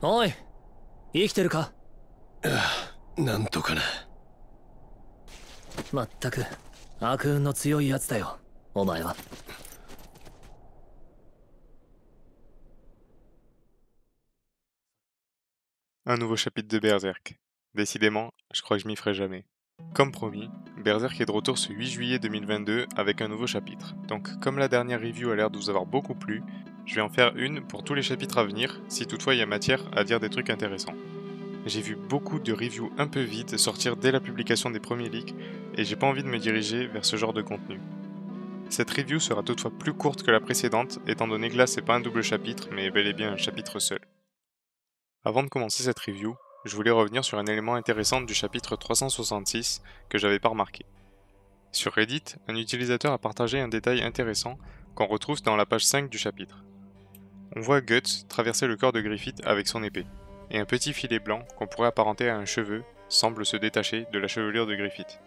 おい、生きてるか？なんとかな。まったく悪運の強いやつだよ、お前は。Un nouveau chapitre de Berserk. Décidément, je crois que je m'y ferai jamais. Comme promis, Berserk est de retour ce 8 juillet 2022 avec un nouveau chapitre. Donc comme la dernière review a l'air de vous avoir beaucoup plu, je vais en faire une pour tous les chapitres à venir, si toutefois il y a matière à dire des trucs intéressants. J'ai vu beaucoup de reviews un peu vides sortir dès la publication des premiers leaks, et j'ai pas envie de me diriger vers ce genre de contenu. Cette review sera toutefois plus courte que la précédente, étant donné que là c'est pas un double chapitre, mais bel et bien un chapitre seul. Avant de commencer cette review, je voulais revenir sur un élément intéressant du chapitre 366 que j'avais pas remarqué. Sur Reddit, un utilisateur a partagé un détail intéressant qu'on retrouve dans la page 5 du chapitre. On voit Guts traverser le corps de Griffith avec son épée, et un petit filet blanc qu'on pourrait apparenter à un cheveu semble se détacher de la chevelure de Griffith.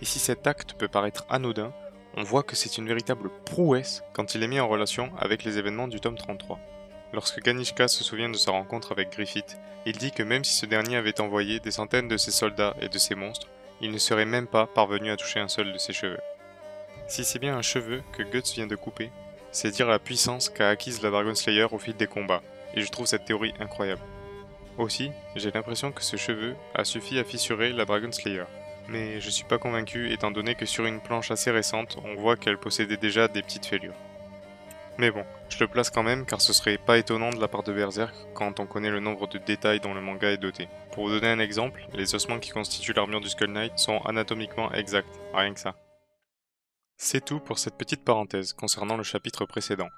Et si cet acte peut paraître anodin, on voit que c'est une véritable prouesse quand il est mis en relation avec les événements du tome 33. Lorsque Ganishka se souvient de sa rencontre avec Griffith, il dit que même si ce dernier avait envoyé des centaines de ses soldats et de ses monstres, il ne serait même pas parvenu à toucher un seul de ses cheveux. Si c'est bien un cheveu que Guts vient de couper, c'est dire la puissance qu'a acquise la Dragon Slayer au fil des combats, et je trouve cette théorie incroyable. Aussi, j'ai l'impression que ce cheveu a suffi à fissurer la Dragon Slayer, mais je suis pas convaincu étant donné que sur une planche assez récente, on voit qu'elle possédait déjà des petites fêlures. Mais bon, je le place quand même car ce serait pas étonnant de la part de Berserk quand on connaît le nombre de détails dont le manga est doté. Pour vous donner un exemple, les ossements qui constituent l'armure du Skull Knight sont anatomiquement exacts, rien que ça. C'est tout pour cette petite parenthèse concernant le chapitre précédent.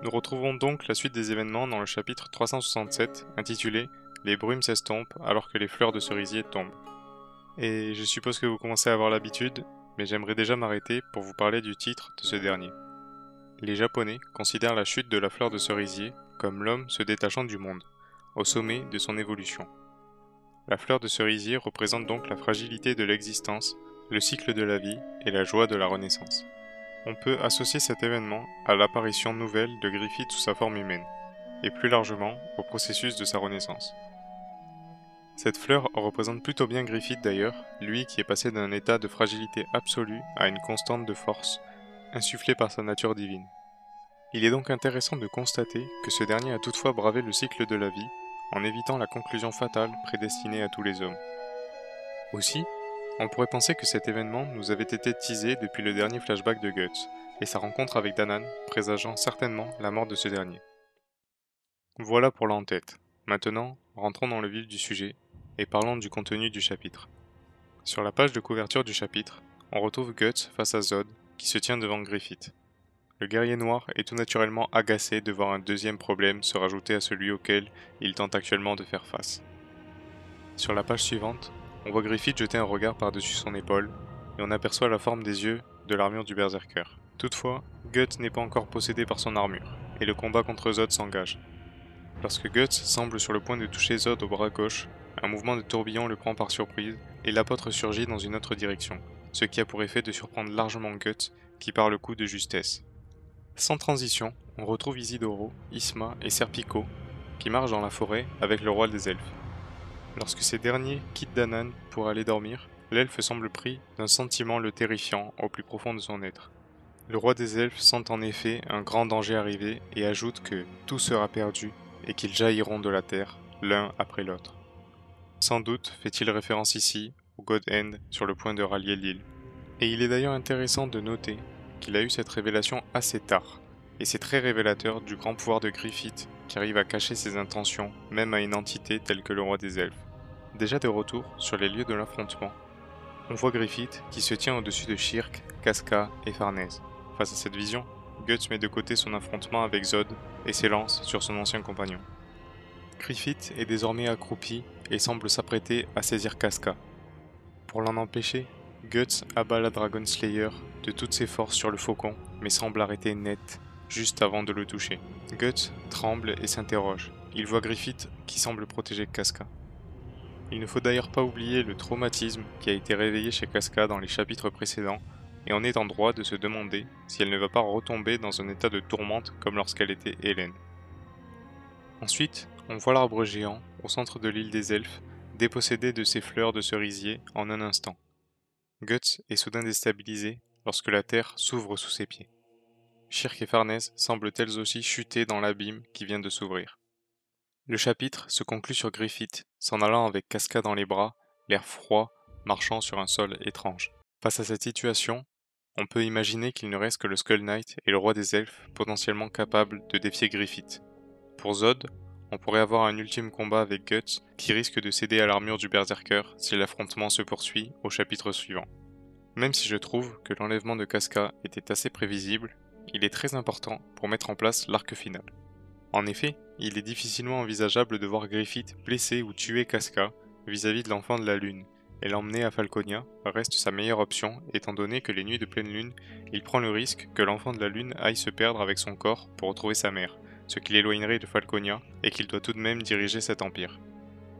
Nous retrouvons donc la suite des événements dans le chapitre 367 intitulé « Les brumes s'estompent alors que les fleurs de cerisier tombent ». Et je suppose que vous commencez à avoir l'habitude, mais j'aimerais déjà m'arrêter pour vous parler du titre de ce dernier. Les Japonais considèrent la chute de la fleur de cerisier comme l'homme se détachant du monde, au sommet de son évolution. La fleur de cerisier représente donc la fragilité de l'existence, le cycle de la vie et la joie de la renaissance. On peut associer cet événement à l'apparition nouvelle de Griffith sous sa forme humaine, et plus largement au processus de sa renaissance. Cette fleur représente plutôt bien Griffith d'ailleurs, lui qui est passé d'un état de fragilité absolue à une constante de force, insufflé par sa nature divine. Il est donc intéressant de constater que ce dernier a toutefois bravé le cycle de la vie, en évitant la conclusion fatale prédestinée à tous les hommes. Aussi, on pourrait penser que cet événement nous avait été teasé depuis le dernier flashback de Guts, et sa rencontre avec Danan, présageant certainement la mort de ce dernier. Voilà pour l'en-tête. Maintenant, rentrons dans le vif du sujet, et parlons du contenu du chapitre. Sur la page de couverture du chapitre, on retrouve Guts face à Zod, qui se tient devant Griffith. Le guerrier noir est tout naturellement agacé de voir un deuxième problème se rajouter à celui auquel il tente actuellement de faire face. Sur la page suivante, on voit Griffith jeter un regard par-dessus son épaule, et on aperçoit la forme des yeux de l'armure du berserker. Toutefois, Guts n'est pas encore possédé par son armure, et le combat contre Zod s'engage. Lorsque Guts semble sur le point de toucher Zod au bras gauche, un mouvement de tourbillon le prend par surprise, et l'apôtre surgit dans une autre direction, ce qui a pour effet de surprendre largement Guts, qui part le coup de justesse. Sans transition, on retrouve Isidoro, Isma et Serpico, qui marchent dans la forêt avec le roi des elfes. Lorsque ces derniers quittent Danan pour aller dormir, l'elfe semble pris d'un sentiment le terrifiant au plus profond de son être. Le roi des elfes sent en effet un grand danger arriver et ajoute que tout sera perdu et qu'ils jailliront de la terre, l'un après l'autre. Sans doute fait-il référence ici au God End sur le point de rallier l'île. Et il est d'ailleurs intéressant de noter qu'il a eu cette révélation assez tard, et c'est très révélateur du grand pouvoir de Griffith qui arrive à cacher ses intentions même à une entité telle que le roi des elfes. Déjà de retour sur les lieux de l'affrontement, on voit Griffith qui se tient au-dessus de Shirk, Casca et Farnèse. Face à cette vision, Guts met de côté son affrontement avec Zod et s'élance sur son ancien compagnon. Griffith est désormais accroupi et semble s'apprêter à saisir Casca. Pour l'en empêcher, Guts abat la Dragon Slayer de toutes ses forces sur le faucon, mais semble arrêter net, juste avant de le toucher. Guts tremble et s'interroge. Il voit Griffith qui semble protéger Casca. Il ne faut d'ailleurs pas oublier le traumatisme qui a été réveillé chez Casca dans les chapitres précédents, et on est en droit de se demander si elle ne va pas retomber dans un état de tourmente comme lorsqu'elle était Hélène. Ensuite, on voit l'arbre géant, au centre de l'île des elfes, dépossédé de ses fleurs de cerisier en un instant. Guts est soudain déstabilisé lorsque la terre s'ouvre sous ses pieds. Shirk et Farnèse semblent elles aussi chuter dans l'abîme qui vient de s'ouvrir. Le chapitre se conclut sur Griffith, s'en allant avec Casca dans les bras, l'air froid, marchant sur un sol étrange. Face à cette situation, on peut imaginer qu'il ne reste que le Skull Knight et le roi des elfes potentiellement capables de défier Griffith. Pour Zod, on pourrait avoir un ultime combat avec Guts qui risque de céder à l'armure du Berserker si l'affrontement se poursuit au chapitre suivant. Même si je trouve que l'enlèvement de Casca était assez prévisible, il est très important pour mettre en place l'arc final. En effet, il est difficilement envisageable de voir Griffith blesser ou tuer Casca vis-à-vis de l'enfant de la lune, et l'emmener à Falconia reste sa meilleure option étant donné que les nuits de pleine lune, il prend le risque que l'enfant de la lune aille se perdre avec son corps pour retrouver sa mère, ce qui l'éloignerait de Falconia et qu'il doit tout de même diriger cet empire.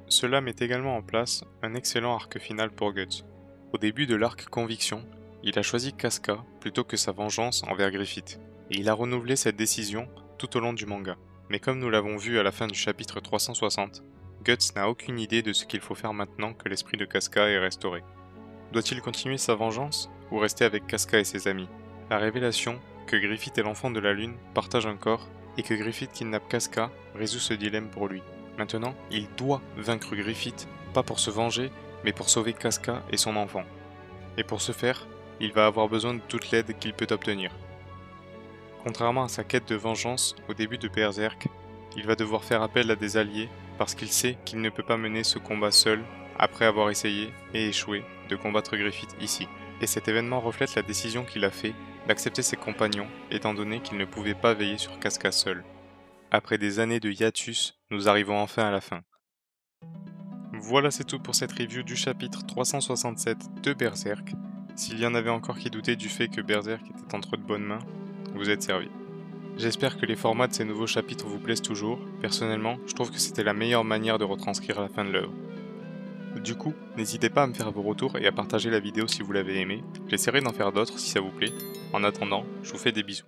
Cela met également en place un excellent arc final pour Guts. Au début de l'arc Conviction, il a choisi Casca plutôt que sa vengeance envers Griffith, et il a renouvelé cette décision tout au long du manga. Mais comme nous l'avons vu à la fin du chapitre 360, Guts n'a aucune idée de ce qu'il faut faire maintenant que l'esprit de Casca est restauré. Doit-il continuer sa vengeance ou rester avec Casca et ses amis? La révélation que Griffith et l'enfant de la lune partagent un corps et que Griffith kidnappe Casca résout ce dilemme pour lui. Maintenant, il doit vaincre Griffith, pas pour se venger, mais pour sauver Casca et son enfant. Et pour ce faire, il va avoir besoin de toute l'aide qu'il peut obtenir. Contrairement à sa quête de vengeance au début de Berserk, il va devoir faire appel à des alliés parce qu'il sait qu'il ne peut pas mener ce combat seul après avoir essayé et échoué de combattre Griffith ici. Et cet événement reflète la décision qu'il a fait d'accepter ses compagnons étant donné qu'il ne pouvait pas veiller sur Casca seul. Après des années de hiatus, nous arrivons enfin à la fin. Voilà, c'est tout pour cette review du chapitre 367 de Berserk. S'il y en avait encore qui doutaient du fait que Berserk était entre de bonnes mains, vous êtes servis. J'espère que les formats de ces nouveaux chapitres vous plaisent toujours. Personnellement, je trouve que c'était la meilleure manière de retranscrire la fin de l'œuvre. Du coup, n'hésitez pas à me faire vos retours et à partager la vidéo si vous l'avez aimée. J'essaierai d'en faire d'autres si ça vous plaît. En attendant, je vous fais des bisous.